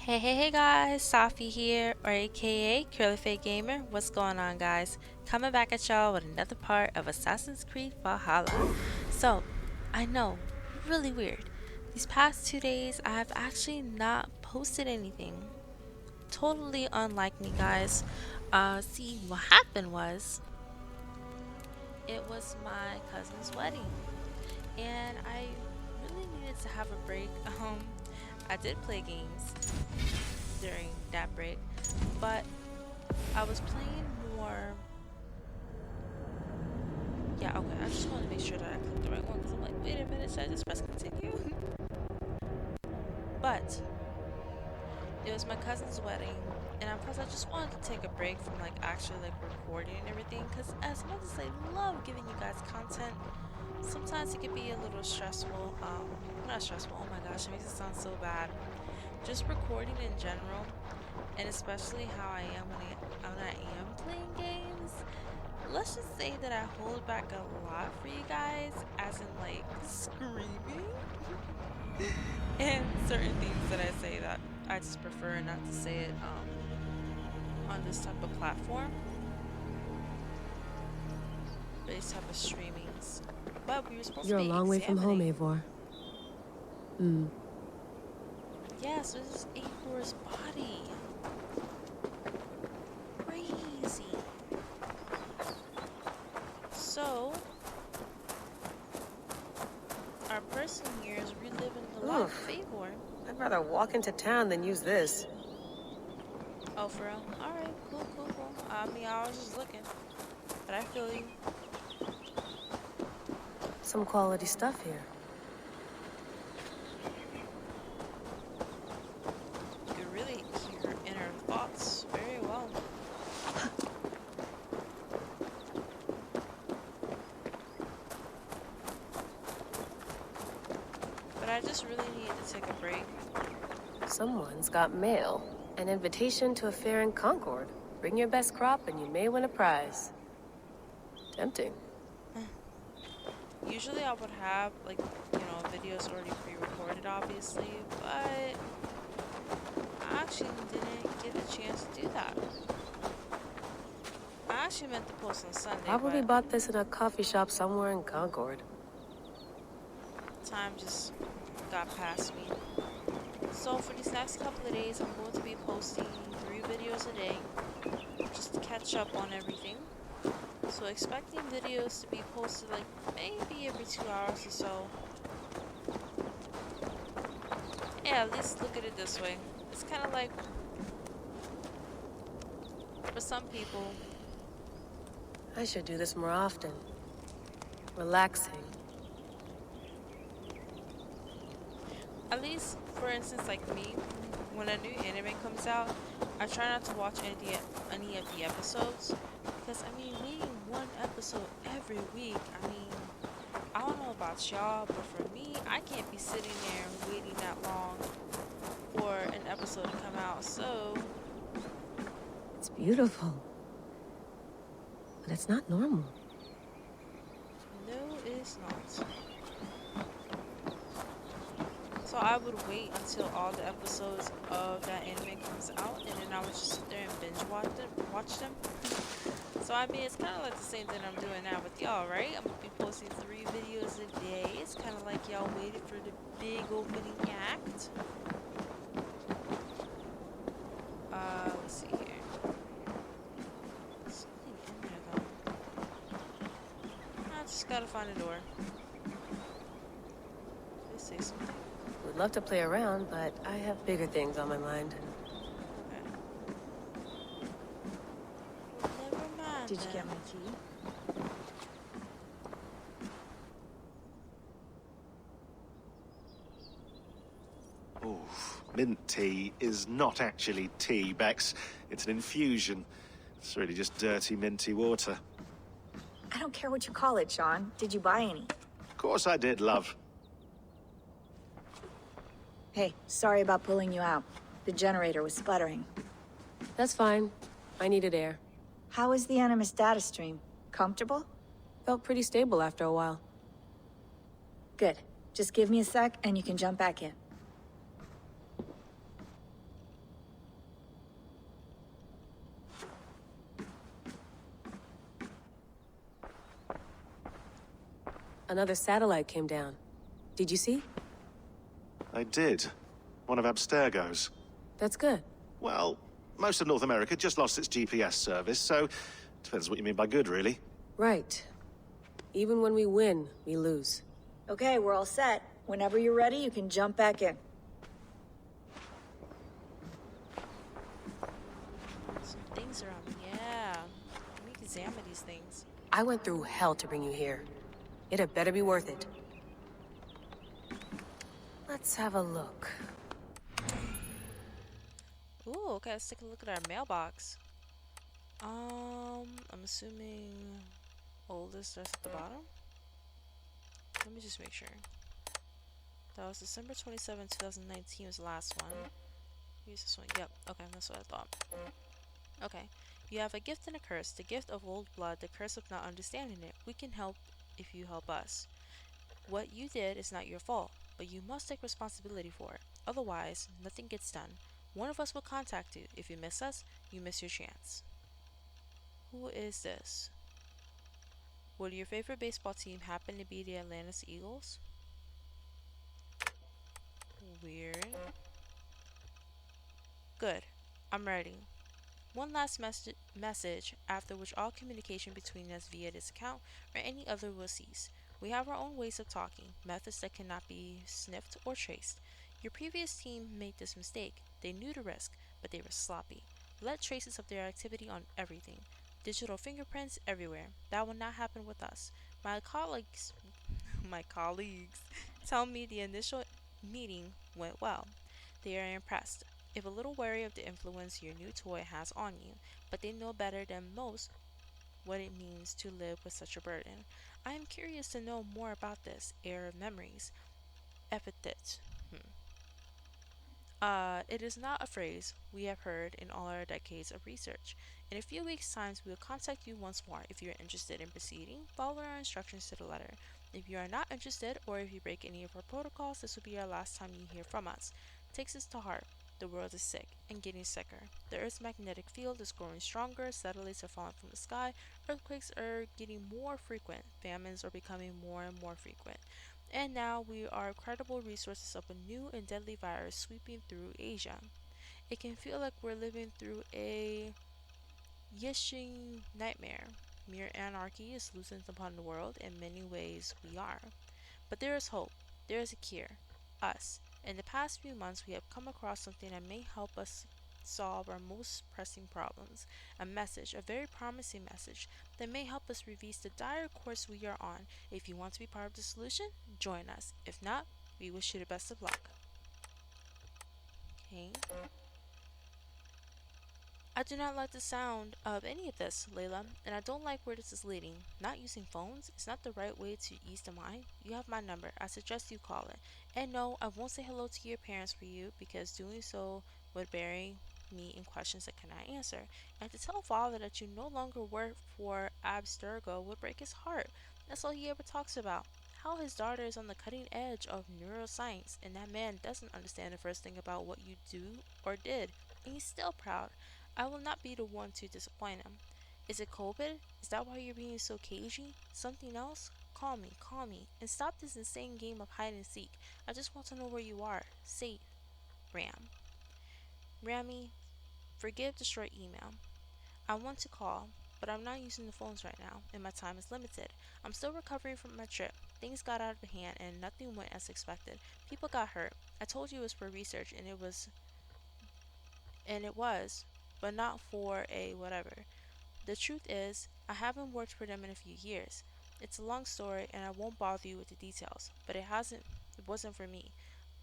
Hey guys, Safi here, or aka Curly Gamer. What's going on, guys? Coming back at y'all with another part of Assassin's Creed Valhalla. So, I know, really weird. These past 2 days, I've actually not posted anything. Totally unlike me, guys. See, what happened was, it was my cousin's wedding, and I really needed to have a break. I did play games during that break, but I was playing more. Yeah, okay. I just want to make sure that I clicked the right one because I'm like, wait a minute, should I just press continue? But it was my cousin's wedding, and plus I just wanted to take a break from like actually like recording and everything because as much as I love giving you guys content, sometimes it can be a little stressful. Not stressful. Oh my gosh, it makes it sound so bad. Just recording in general, and especially how I am when I am playing games. Let's just say that I hold back a lot for you guys, as in like screaming and certain things that I say that I just prefer not to say it on this type of platform, this type of streamings. But we were supposed to You're a be long way from home, examining. Eivor. Hmm. Yeah, so this is Eivor's body. Crazy. So our person here is reliving the life of Oof. Eivor. I'd rather walk into town than use this. Oh, for real? Alright, cool. I mean, I was just looking, but I feel you. Some quality stuff here. You could really hear her inner thoughts very well. But I just really needed to take a break. Someone's got mail. An invitation to a fair in Concord. Bring your best crop and you may win a prize. Tempting. Usually I would have, like, videos already pre-recorded, obviously, but I actually didn't get a chance to do that. I actually meant to post on Sunday, Probably but bought this in a coffee shop somewhere in Concord. time just got past me. So for these next couple of days, I'm going to be posting 3 videos a day, just to catch up on everything. So expecting videos to be posted like maybe every 2 hours or so. Yeah, at least look at it this way. It's kind of like, for some people, I should do this more often. Relaxing. at least for instance like me, when a new anime comes out, I try not to watch any of the episodes. Because I mean, waiting one episode every week, I mean, I don't know about y'all, but for me, I can't be sitting there waiting that long for an episode to come out. So, It's beautiful. But it's not normal. no, it's not. So I would wait until all the episodes of that anime comes out, and then I would just sit there and binge watch them. So I mean, it's kind of like the same thing I'm doing now with y'all, right? I'm gonna be posting 3 videos a day. It's kind of like y'all waited for the big opening act. Let's see here. Something in there though. I just gotta find a door. Did it say something? Would love to play around, but I have bigger things on my mind. Okay. Never mind. Did you then. get my tea? Oof. Mint tea is not actually tea, Bex. It's an infusion. It's really just dirty, minty water. I don't care what you call it, Sean. Did you buy any? Of course I did, love. Hey, sorry about pulling you out. The generator was sputtering. That's fine. I needed air. How is the Animus data stream? Comfortable? Felt pretty stable after a while. Good. Just give me a sec and you can jump back in. Another satellite came down. Did you see? I did. One of Abstergo's. That's good. Well, most of North America just lost its GPS service, so depends what you mean by good, really. Right. Even when we win, we lose. Okay, we're all set. Whenever you're ready, you can jump back in. Some things around me. Yeah. Let me examine these things. I went through hell to bring you here. It had better be worth it. Let's have a look. Ooh, okay, let's take a look at our mailbox. I'm assuming oldest that's at the bottom. Let me just make sure. That was December 27, 2019 was the last one. Use this one. Yep. Okay, that's what I thought. Okay. You have a gift and a curse. The gift of old blood, the curse of not understanding it. We can help if you help us. What you did is not your fault, but you must take responsibility for it. Otherwise, nothing gets done. One of us will contact you. If you miss us, you miss your chance. Who is this? Would your favorite baseball team happen to be the Atlanta Eagles? Weird. Good. I'm ready. One last message, after which all communication between us via this account or any other will cease. We have our own ways of talking, methods that cannot be sniffed or traced. Your previous team made this mistake. They knew the risk, but they were sloppy. Let traces of their activity on everything. Digital fingerprints everywhere. That will not happen with us. My colleagues my colleagues tell me the initial meeting went well. They are impressed, if a little wary of the influence your new toy has on you, but they know better than most what it means to live with such a burden. I am curious to know more about this air of memories. Epithet. It is not a phrase we have heard in all our decades of research. In a few weeks' time, we will contact you once more. If you are interested in proceeding, follow our instructions to the letter. If you are not interested, or if you break any of our protocols, this will be our last time you hear from us. Takes us to heart. The world is sick and getting sicker. The Earth's magnetic field is growing stronger, satellites are falling from the sky, earthquakes are getting more frequent, famines are becoming more and more frequent. And now we are credible resources of a new and deadly virus sweeping through Asia. It can feel like we're living through a Yishing nightmare. Mere anarchy is loosened upon the world. In many ways, we are. But there is hope. There is a cure. Us. In the past few months, we have come across something that may help us solve our most pressing problems. A message, a very promising message, that may help us reverse the dire course we are on. If you want to be part of the solution, join us. If not, we wish you the best of luck. Okay. I do not like the sound of any of this, Layla, and I don't like where this is leading. Not using phones is not the right way to ease the mind. You have my number. I suggest you call it. And no, I won't say hello to your parents for you, because doing so would bury me in questions I cannot answer. And to tell father that you no longer work for Abstergo would break his heart. That's all he ever talks about. How his daughter is on the cutting edge of neuroscience, and that man doesn't understand the first thing about what you do or did, and he's still proud. I will not be the one to disappoint him. Is it COVID? Is that why you're being so cagey? Something else? Call me, and stop this insane game of hide and seek. I just want to know where you are. Safe. Ram. Rammy, forgive the short email. I want to call, but I'm not using the phones right now, and my time is limited. I'm still recovering from my trip. Things got out of hand, and nothing went as expected. People got hurt. I told you it was for research, and it was, but not for a whatever. The truth is, I haven't worked for them in a few years. It's a long story, and I won't bother you with the details, but it wasn't for me.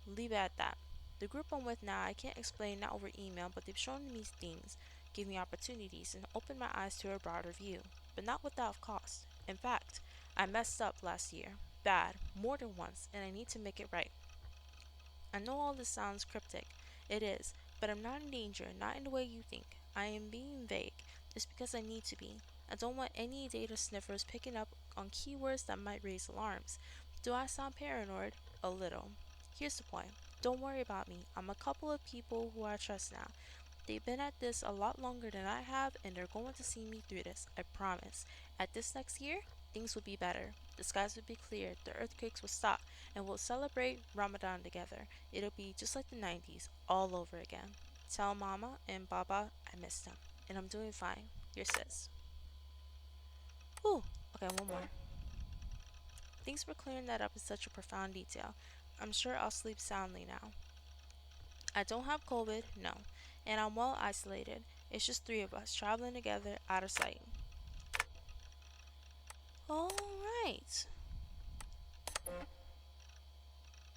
Leave it at that. The group I'm with now, I can't explain, not over email, but they've shown me things, give me opportunities, and opened my eyes to a broader view, but not without cost. In fact, I messed up last year. Bad, more than once, and I need to make it right. I know all this sounds cryptic. It is, but I'm not in danger, not in the way you think. I am being vague. It's because I need to be. I don't want any data sniffers picking up on keywords that might raise alarms. Do I sound paranoid? A little. Here's the point. Don't worry about me. I'm a couple of people who I trust now. They've been at this a lot longer than I have, and they're going to see me through this. I promise. At this next year, things would be better. The skies would be clear, the earthquakes would stop, and we'll celebrate Ramadan together. It'll be just like the 90s, all over again. Tell Mama and Baba I missed them, and I'm doing fine. Your sis. Ooh, okay, one more. Thanks for clearing that up in such a profound detail. I'm sure I'll sleep soundly now. I don't have COVID, no, and I'm well isolated. It's just three of us traveling together out of sight. Alright.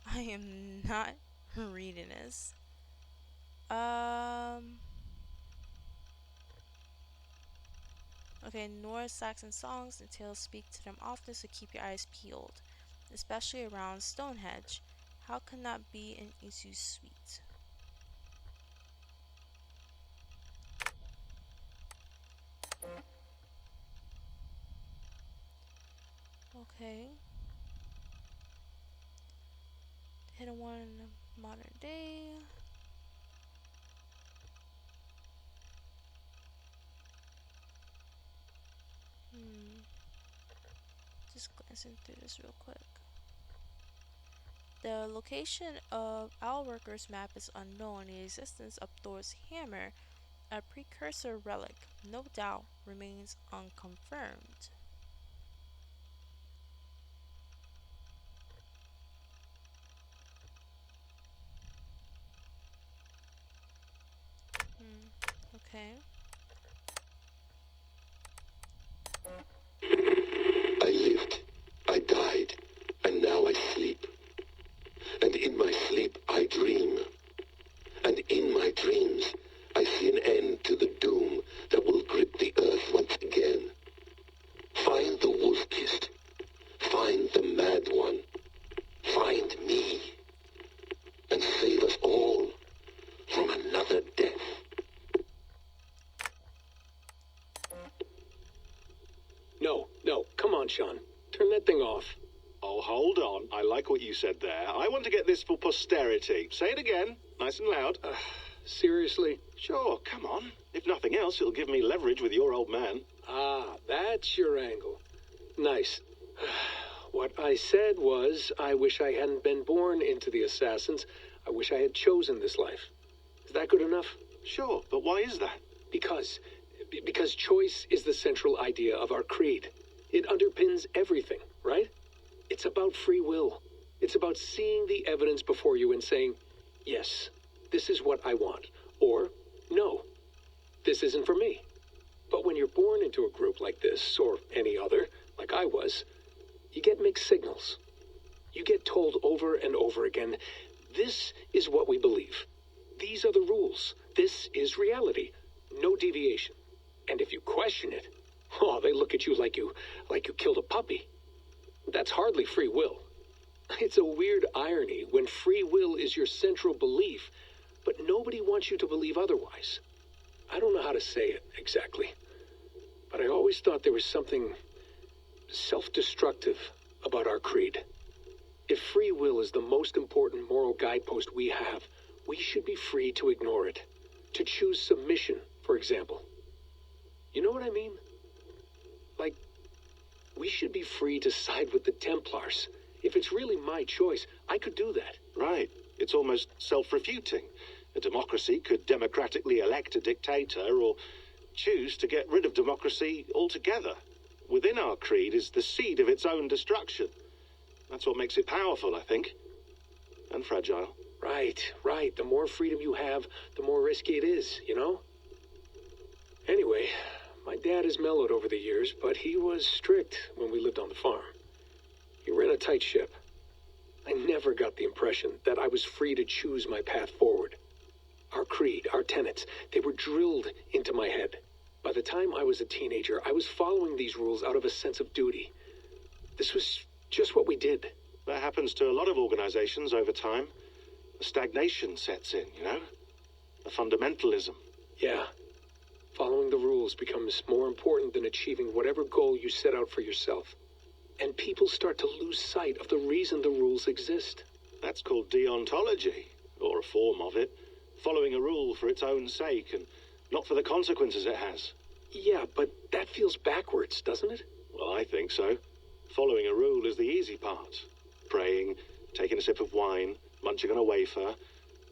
I am not reading this. Okay, Norse, Saxon songs and tales speak to them often, so keep your eyes peeled, especially around Stonehenge. How can that be an Isu suite? Okay. Hidden one in the modern day. Just glancing through this real quick. The location of Outworker's map is unknown. The existence of Thor's hammer, a precursor relic, no doubt remains unconfirmed. Okay. I lived, I died, and now I sleep. And in my sleep I dream. And in my dreams I see an end to the doom that will grip the earth once again. Find the wolf-kissed. Find the mad one. Find me. And save us all from another death. No, come on, Sean. Turn that thing off. Oh, hold on. I like what you said there. I want to get this for posterity. Say it again, nice and loud. Seriously? Sure, come on. If nothing else, it'll give me leverage with your old man. Ah, that's your angle. Nice. What I said was, I wish I hadn't been born into the Assassins. I wish I had chosen this life. Is that good enough? Sure, but why is that? Because choice is the central idea of our creed. It underpins everything, right? It's about free will. It's about seeing the evidence before you and saying, yes, this is what I want. Or, no, this isn't for me. But when you're born into a group like this, or any other, like I was, you get mixed signals. You get told over and over again, this is what we believe. These are the rules. This is reality. No deviation. And if you question it, oh, they look at you like you killed a puppy. That's hardly free will. It's a weird irony when free will is your central belief, but nobody wants you to believe otherwise. I don't know how to say it exactly, but I always thought there was something self-destructive about our creed. If free will is the most important moral guidepost we have, we should be free to ignore it. To choose submission, for example. You know what I mean? Like, we should be free to side with the Templars. If it's really my choice, I could do that. Right. It's almost self-refuting. A democracy could democratically elect a dictator or choose to get rid of democracy altogether. Within our creed is the seed of its own destruction. That's what makes it powerful, I think. And fragile. Right. The more freedom you have, the more risky it is, you know? Anyway, my dad has mellowed over the years, but he was strict when we lived on the farm. He ran a tight ship. I never got the impression that I was free to choose my path forward. Our creed, our tenets, they were drilled into my head. By the time I was a teenager, I was following these rules out of a sense of duty. This was just what we did. That happens to a lot of organizations over time. A stagnation sets in, you know? A fundamentalism. Yeah. Following the rules becomes more important than achieving whatever goal you set out for yourself. And people start to lose sight of the reason the rules exist. That's called deontology, or a form of it. Following a rule for its own sake and not for the consequences it has. Yeah, but that feels backwards, doesn't it? Well, I think so. Following a rule is the easy part. Praying, taking a sip of wine, munching on a wafer.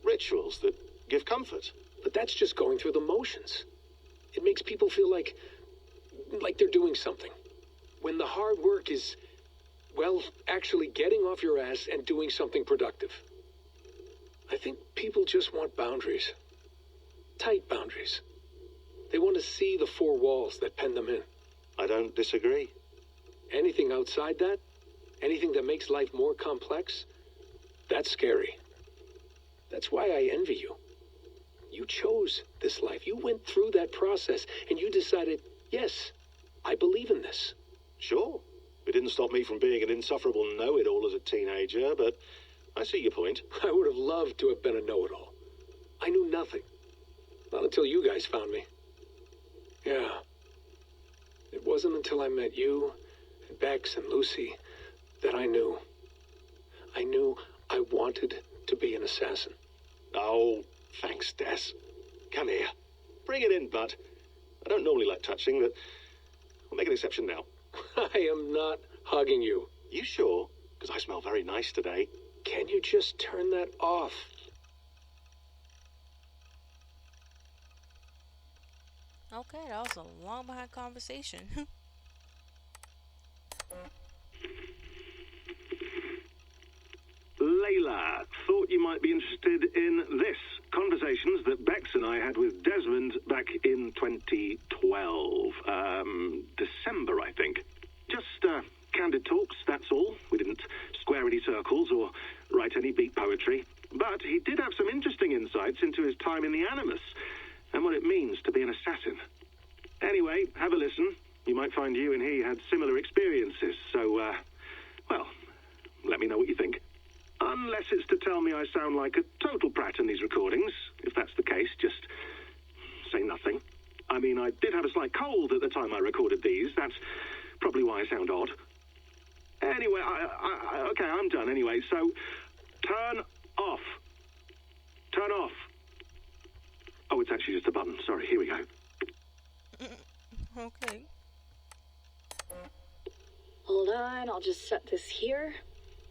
Rituals that give comfort. But that's just going through the motions. It makes people feel like they're doing something. When the hard work is, well, actually getting off your ass and doing something productive. I think people just want boundaries. Tight boundaries. They want to see the four walls that pen them in. I don't disagree. Anything outside that, anything that makes life more complex, that's scary. That's why I envy you. You chose this life. You went through that process and you decided, yes, I believe in this. Sure. It didn't stop me from being an insufferable know-it-all as a teenager, but I see your point. I would have loved to have been a know-it-all. I knew nothing. Not until you guys found me. Yeah. It wasn't until I met you, and Bex, and Lucy, that I knew. I knew I wanted to be an assassin. Oh, thanks, Des. Come here. Bring it in, bud. I don't normally like touching, but I'll make an exception now. I am not hugging you. You sure? Because I smell very nice today. Can you just turn that off? Okay, that was a long behind conversation. Layla, thought you might be interested in this. Conversations that Bex and I had with Desmond back in 2012. December, I think. Just candid talks, that's all. We didn't square any circles or write any beat poetry. But he did have some interesting insights into his time in the Animus and what it means to be an assassin. Anyway, have a listen. You might find you and he had similar experiences, so, well, let me know what you think. Unless it's to tell me I sound like a total prat in these recordings. If that's the case, just say nothing. I mean, I did have a slight cold at the time I recorded these. That's probably why I sound odd. Anyway, okay, I'm done anyway, so turn off. Turn off. Oh, it's actually just a button. Sorry, here we go. Okay. Hold on, I'll just set this here.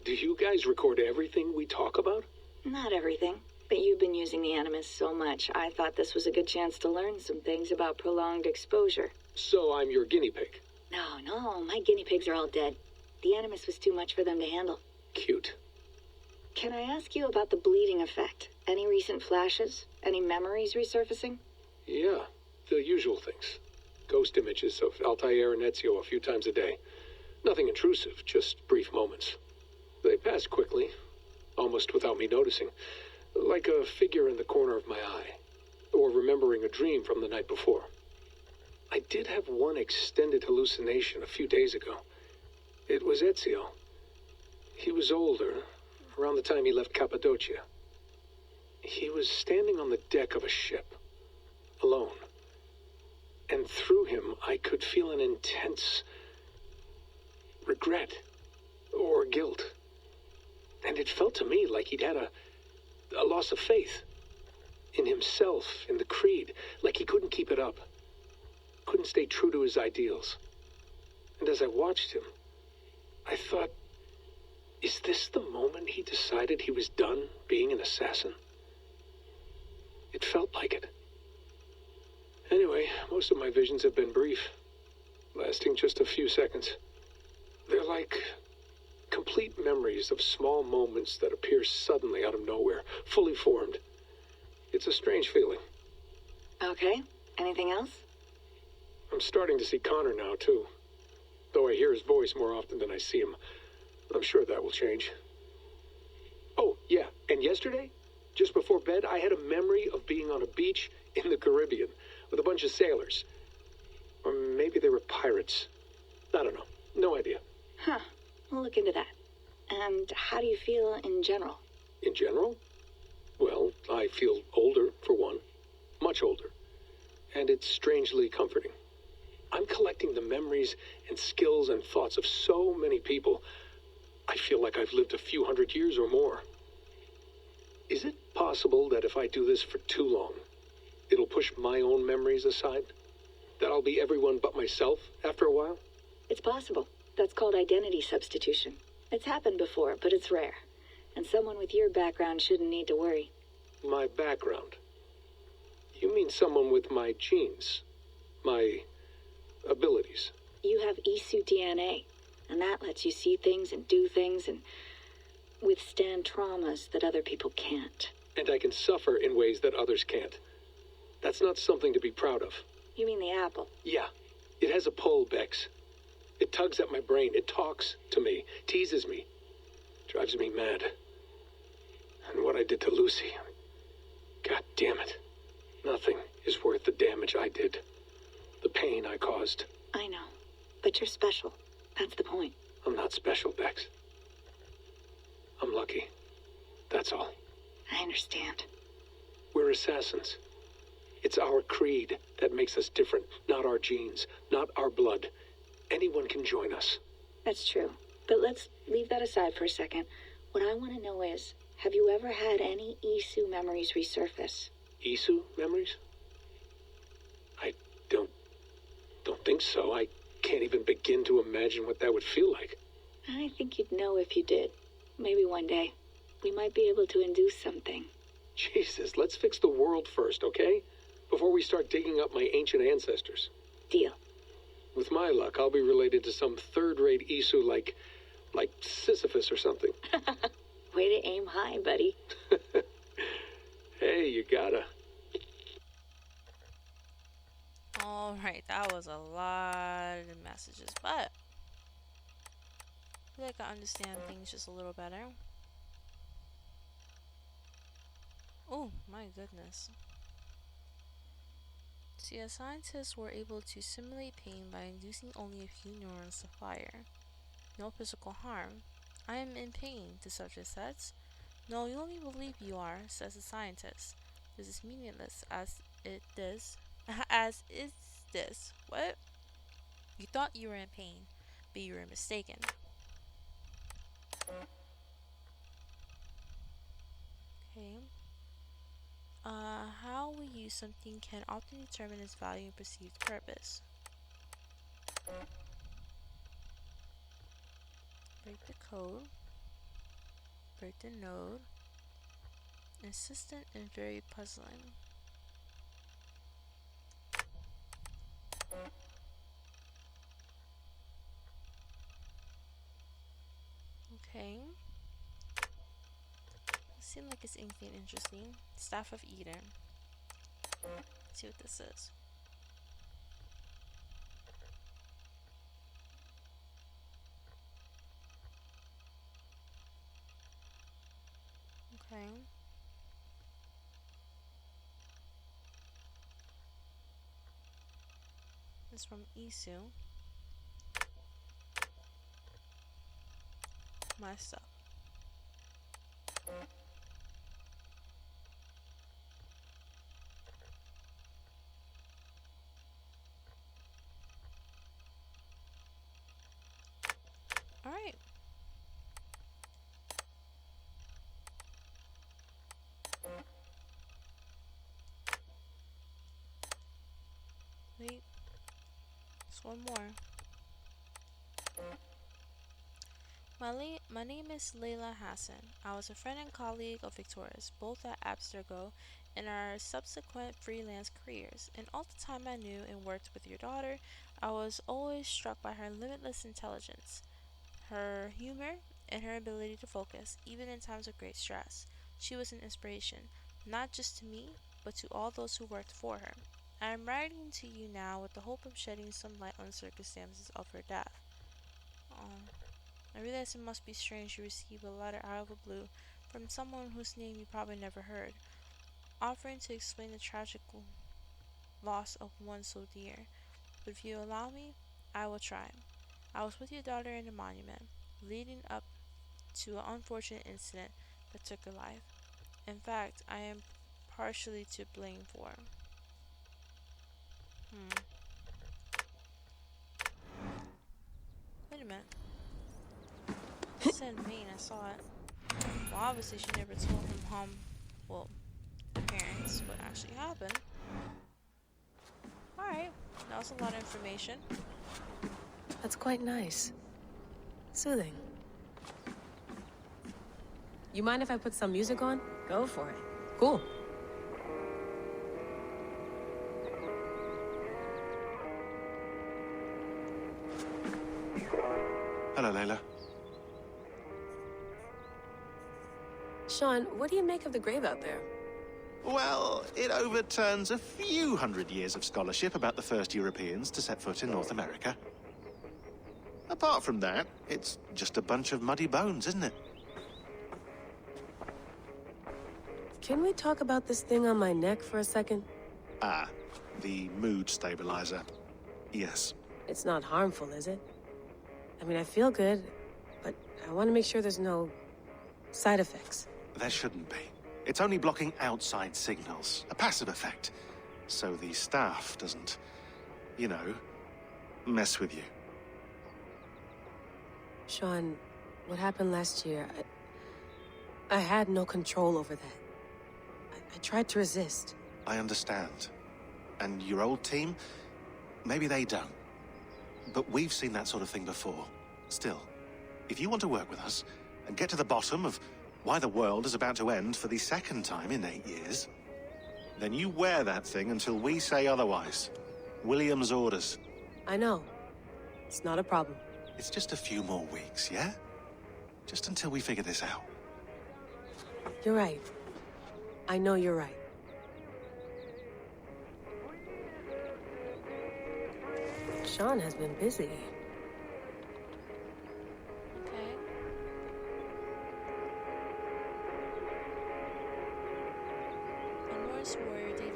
Do you guys record everything we talk about? Not everything, but you've been using the Animus so much, I thought this was a good chance to learn some things about prolonged exposure. So I'm your guinea pig. No, my guinea pigs are all dead. The Animus was too much for them to handle. Cute. Can I ask you about the bleeding effect? Any recent flashes? Any memories resurfacing? Yeah, the usual things. Ghost images of Altair and Ezio a few times a day. Nothing intrusive, just brief moments. They pass quickly, almost without me noticing, like a figure in the corner of my eye, or remembering a dream from the night before. I did have one extended hallucination a few days ago. It was Ezio. He was older, around the time he left Cappadocia. He was standing on the deck of a ship, alone. And through him, I could feel an intense regret or guilt. And it felt to me like he'd had a loss of faith in himself, in the creed, like he couldn't keep it up, couldn't stay true to his ideals. And as I watched him, I thought, is this the moment he decided he was done being an assassin? It felt like it. Anyway, most of my visions have been brief, lasting just a few seconds. They're like complete memories of small moments that appear suddenly out of nowhere, fully formed. It's a strange feeling. Okay, anything else? I'm starting to see Connor now, too. Though I hear his voice more often than I see him. I'm sure that will change. Oh, yeah, and yesterday, just before bed, I had a memory of being on a beach in the Caribbean with a bunch of sailors. Or maybe they were pirates. I don't know. No idea. Huh, we'll look into that. And how do you feel in general? In general? Well, I feel older, for one. Much older. And it's strangely comforting. I'm collecting the memories and skills and thoughts of so many people. I feel like I've lived a few hundred years or more. Is it possible that if I do this for too long, it'll push my own memories aside? That I'll be everyone but myself after a while? It's possible. That's called identity substitution. It's happened before, but it's rare. And someone with your background shouldn't need to worry. My background? You mean someone with my genes? My abilities? You have Isu DNA, and that lets you see things and do things and withstand traumas that other people can't. And I can suffer in ways that others can't. That's not something to be proud of. You mean the apple? Yeah. It has a pull, Bex. It tugs at my brain. It talks to me. Teases me. Drives me mad. And what I did to Lucy. God damn it. Nothing is worth the damage I did. The pain I caused. I know. But you're special. That's the point. I'm not special, Bex. I'm lucky. That's all. I understand. We're assassins. It's our creed that makes us different, not our genes, not our blood. Anyone can join us. That's true. But let's leave that aside for a second. What I want to know is, have you ever had any Isu memories resurface? Isu memories? I don't think so. I can't even begin to imagine what that would feel like. I think you'd know if you did. Maybe one day. We might be able to induce something. Jesus, let's fix the world first, okay? Before we start digging up my ancient ancestors. Deal. With my luck, I'll be related to some third-rate Isu like Sisyphus or something. Way to aim high, buddy. Hey, you gotta. Alright, that was a lot of messages, but I feel like I understand things just a little better. Oh my goodness. See, as scientists were able to simulate pain by inducing only a few neurons to fire. No physical harm. I am in pain, the subject says. No, you only believe you are, says the scientist. This is meaningless as it is. As is this. What? You thought you were in pain, but you were mistaken. Okay. How we use something can often determine its value and perceived purpose. Break the code. Break the node. Insistent and very puzzling. Okay. Seems like it's anything interesting. Staff of Eden. Let's see what this is. Okay. This is from Isu. My stuff. Alright. Wait. Just one more. My name is LAYLA Hassan. I was a friend and colleague of Victoria's, both at Abstergo and our subsequent freelance careers. In all the time I knew and worked with your daughter, I was always struck by her limitless intelligence, her humor, and her ability to focus, even in times of great stress. She was an inspiration, not just to me, but to all those who worked for her. I am writing to you now with the hope of shedding some light on the circumstances of her death. I realize it must be strange to receive a letter out of the blue from someone whose name you probably never heard, offering to explain the tragic loss of one so dear. But if you allow me, I will try. I was with your daughter in the monument, leading up to an unfortunate incident that took her life. In fact, I am partially to blame for. Wait a minute. She said pain, I saw it. Well, obviously she never told him parents, what actually happened. Alright, that was a lot of information. That's quite nice. Soothing. You mind if I put some music on? Go for it. Cool. Hello, Layla. Sean, what do you make of the grave out there? Well, it overturns a few hundred years of scholarship about the first Europeans to set foot in North America. Apart from that, it's just a bunch of muddy bones, isn't it? Can we talk about this thing on my neck for a second? Ah, the mood stabilizer. Yes. It's not harmful, is it? I mean, I feel good, but I want to make sure there's no side effects. There shouldn't be. It's only blocking outside signals, a passive effect. So the staff doesn't, you know, mess with you. Sean, what happened last year, I had no control over that. I tried to resist. I understand. And your old team, maybe they don't. But we've seen that sort of thing before. Still, if you want to work with us and get to the bottom of why the world is about to end for the second time in 8 years, then you wear that thing until we say otherwise. William's orders. I know. It's not a problem. It's just a few more weeks, yeah? Just until we figure this out. You're right. I know you're right. Sean has been busy. Okay. A Norse warrior dating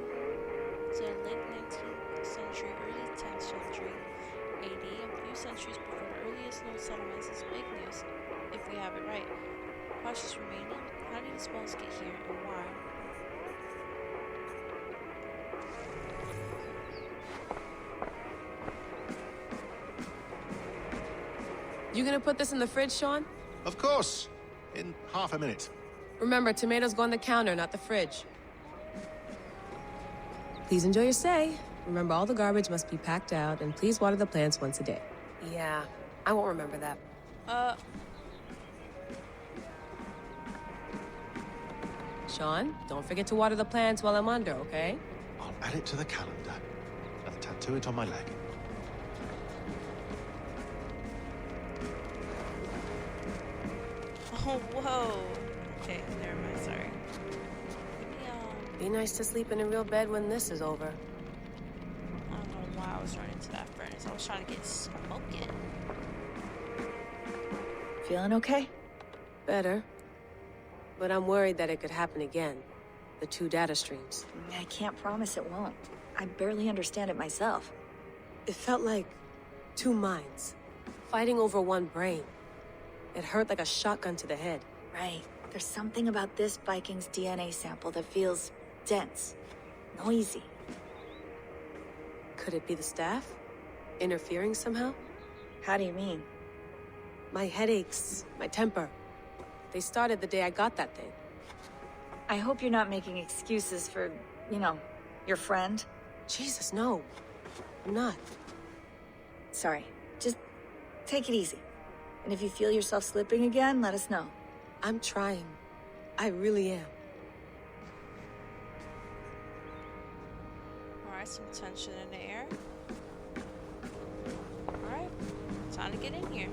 to the late 19th century, early 10th century AD, a few centuries before the earliest known settlements is big news, if we have it right. Cautious remaining, how did these bones get here and why? You gonna put this in the fridge, Sean? Of course. In half a minute. Remember, tomatoes go on the counter, not the fridge. Please enjoy your stay. Remember, all the garbage must be packed out, and please water the plants once a day. Yeah, I won't remember that. Sean, don't forget to water the plants while I'm under, okay? I'll add it to the calendar and tattoo it on my leg. Oh, whoa. Okay, never mind, sorry. Be nice to sleep in a real bed when this is over. I don't know why I was running to that furnace. I was trying to get smoking. Feeling okay? Better. But I'm worried that it could happen again. The two data streams. I can't promise it won't. I barely understand it myself. It felt like two minds, fighting over one brain. It hurt like a shotgun to the head. Right. There's something about this Viking's DNA sample that feels dense, noisy. Could it be the staff? Interfering somehow? How do you mean? My headaches, my temper. They started the day I got that thing. I hope you're not making excuses for, you know, your friend. Jesus, no. I'm not. Sorry. Just take it easy. And if you feel yourself slipping again, let us know. I'm trying. I really am. Alright, some tension in the air. Alright, time to get in here.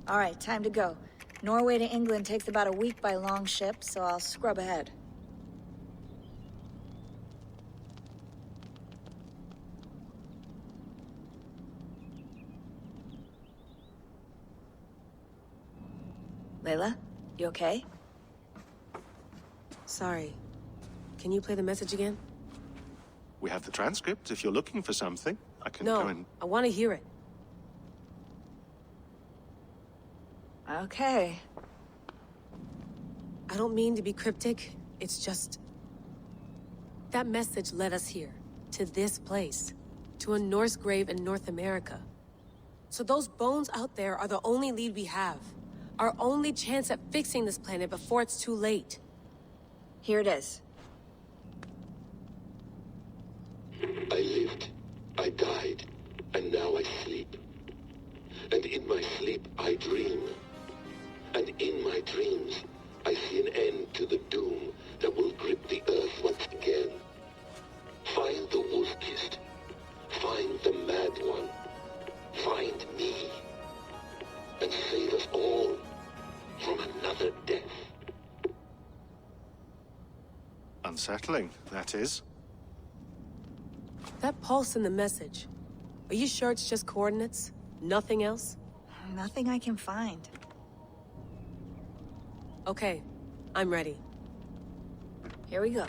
All right, time to go. Norway to England takes about a week by long ship, so I'll scrub ahead. Layla, you okay? Sorry. Can you play the message again? We have the transcript. If you're looking for something, I can go No, and... I want to hear it. Okay. I don't mean to be cryptic. It's just... that message led us here. To this place. To a Norse grave in North America. So those bones out there are the only lead we have. Our only chance at fixing this planet before it's too late. Here it is. I sleep. And in my sleep I dream. And in my dreams I see an end to the doom that will grip the earth once again. Find the wolf-kissed. Find the mad one. Find me. And save us all from another death. Unsettling, that is. That pulse in the message. Are you sure it's just coordinates? Nothing else? Nothing I can find. Okay, I'm ready. Here we go.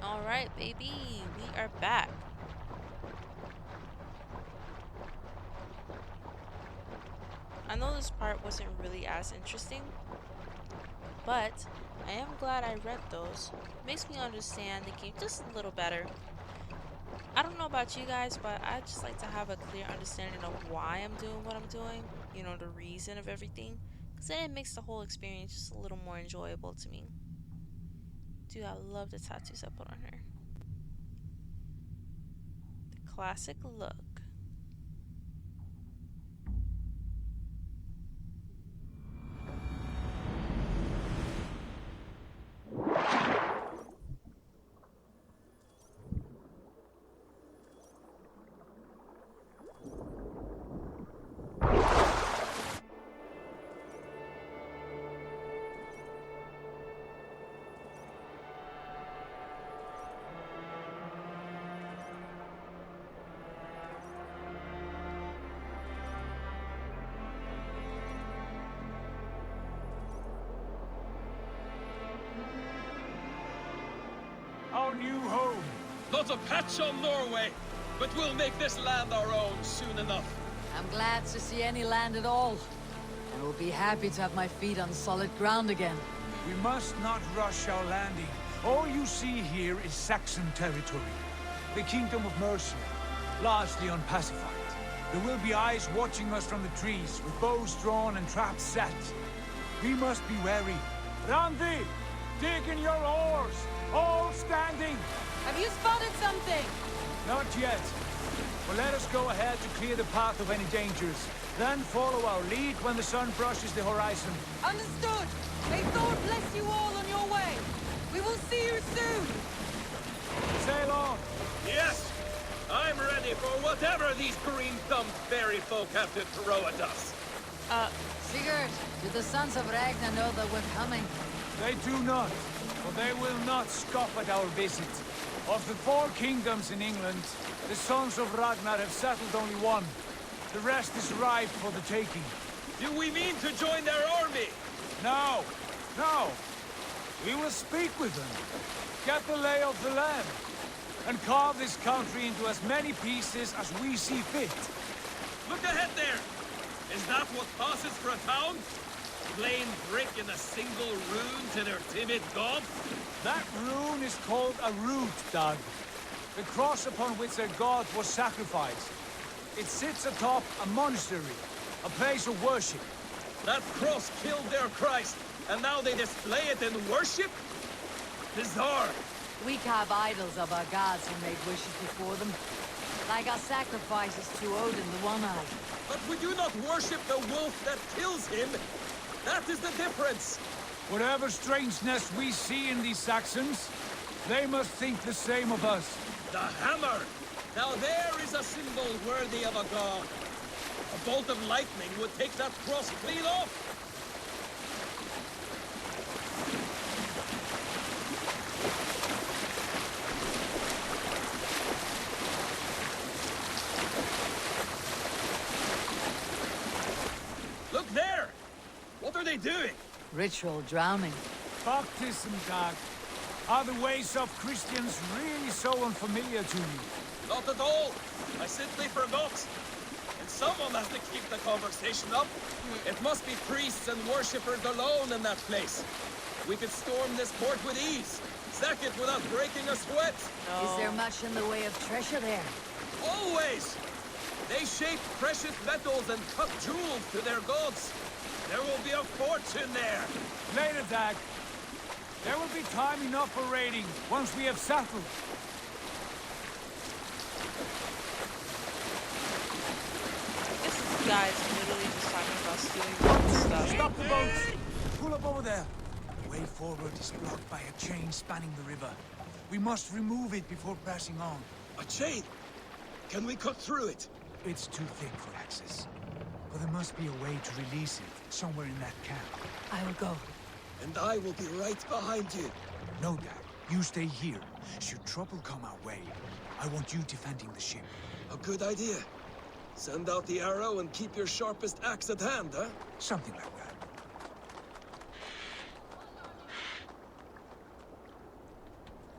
All right, baby, we are back. I know this part wasn't really as interesting, but I am glad I read those. Makes me understand the game just a little better. I don't know about you guys, but I just like to have a clear understanding of why I'm doing what I'm doing, you know, the reason of everything, because then it makes the whole experience just a little more enjoyable to me. Dude, I love the tattoos I put on her. The classic look. Our new home. Not a patch on Norway, but we'll make this land our own soon enough. I'm glad to see any land at all. And will be happy to have my feet on solid ground again. We must not rush our landing. All you see here is Saxon territory. The kingdom of Mercia, largely unpacified. There will be eyes watching us from the trees, with bows drawn and traps set. We must be wary. Randi, dig in your oars! All standing! Have you spotted something? Not yet. But let us go ahead to clear the path of any dangers. Then follow our lead when the sun brushes the horizon. Understood. May Thor bless you all on your way. We will see you soon. Sail on! Yes, I'm ready for whatever these green-thumbed fairy folk have to throw at us. Sigurd, do the sons of Ragnar know that we're coming? They do not, for they will not scoff at our visit. Of the 4 kingdoms in England, the sons of Ragnar have settled only one. The rest is ripe for the taking. Do we mean to join their army? No, no. We will speak with them, get the lay of the land, and carve this country into as many pieces as we see fit. Look ahead there! Is that what passes for a town? Plain brick in a single rune to their timid god? That rune is called a root, Doug. The cross upon which their god was sacrificed. It sits atop a monastery, a place of worship. That cross killed their Christ, and now they display it in worship? Bizarre. We carve idols of our gods who made wishes before them. Like our sacrifices to Odin the One-Eyed. But we do not worship the wolf that kills him. That is the difference. Whatever strangeness we see in these Saxons, they must think the same of us. The hammer! Now there is a symbol worthy of a god. A bolt of lightning would take that cross clean off. Look there! What are they doing? Ritual drowning. Baptism, Doug. Are the ways of Christians really so unfamiliar to you? Not at all. I simply forgot. And someone has to keep the conversation up. It must be priests and worshippers alone in that place. We could storm this port with ease. Sack it without breaking a sweat. Is there much in the way of treasure there? Always! They shape precious metals and cut jewels to their gods. There will be a fortune there. Later, Dag. There will be time enough for raiding once we have settled. This guy's literally just talking about stealing boats and stuff. Stop the boats! Pull up over there. The way forward is blocked by a chain spanning the river. We must remove it before pressing on. A chain? Can we cut through it? It's too thick for access. But there must be a way to release it somewhere in that camp. I will go. And I will be right behind you. No, Dad. You stay here. Should trouble come our way, I want you defending the ship. A good idea. Send out the arrow and keep your sharpest axe at hand, huh? Something like that.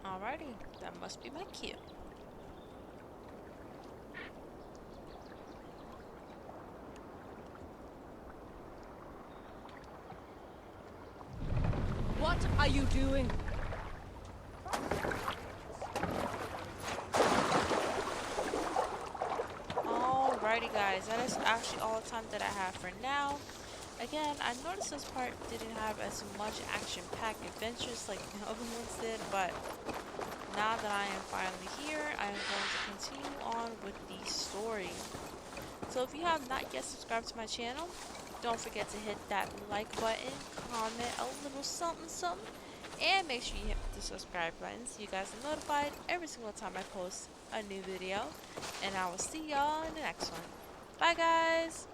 Alrighty, that must be my cue. What are you doing? Alrighty guys, that is actually all the time that I have for now. Again, I noticed this part didn't have as much action-packed adventures like the other ones did, but now that I am finally here, I am going to continue on with the story. So if you have not yet subscribed to my channel, don't forget to hit that like button, comment a little something, and make sure you hit the subscribe button so you guys are notified every single time I post a new video. And I will see y'all in the next one. Bye guys!